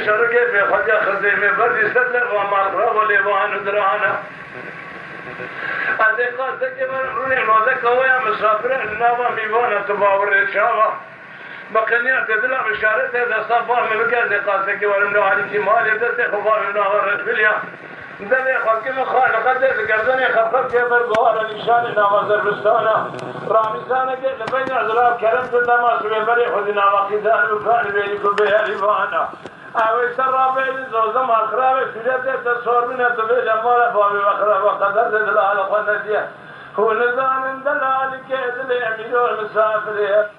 شرکه به خدا خزیمه بردی سر و مالرا و لیوان و درانه از این قصد که من رونی نوزه کویا مسافر نوا میوانه تو باور شاوا بقنیات دلم اشارت دستا فهم بکر از این قصد که ورم نوحالی کی مالی دسته خبار نوحال رسولیا دل خلقی مخالقت دست گردن خفت که بر گوار نشان نوازر بستانه رامیزانه که لبین ازراب کرم تو تماس ببری خودی نواقی دار بکان بیلی که بیاری بانه اوی سر را بیلی زوزم اخراب سوریت تصور بینه تو بیل امال بابی وخراب وقدر دلال قنتیه هو نظام دلالی که دل امیر و مسافره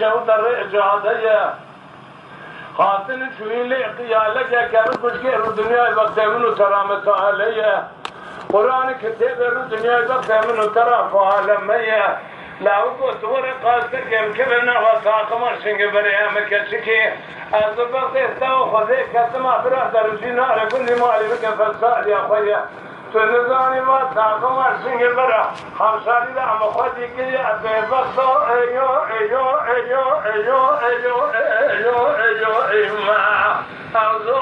شو در اجازه خاطر شوی لیقیاله که کرد کچ که رو دنیای وقت من و ترامت علیه قرآن کتاب رو دنیای وقت من و ترامت علیه لاو کو تور قاصد کم که بنا و ساقمر شنگ بره هم کسی که از وقت استو خود کتم برادر دینا رکن مالی بکن فلسال یا خویا تو نزانی ما ساقمر شنگ بره همسالی دا اما خودی که از وقت ایو ایو ایو ایو ایو ایو ایو ایما اوزو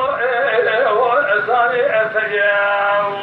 ایو ازانی اتیام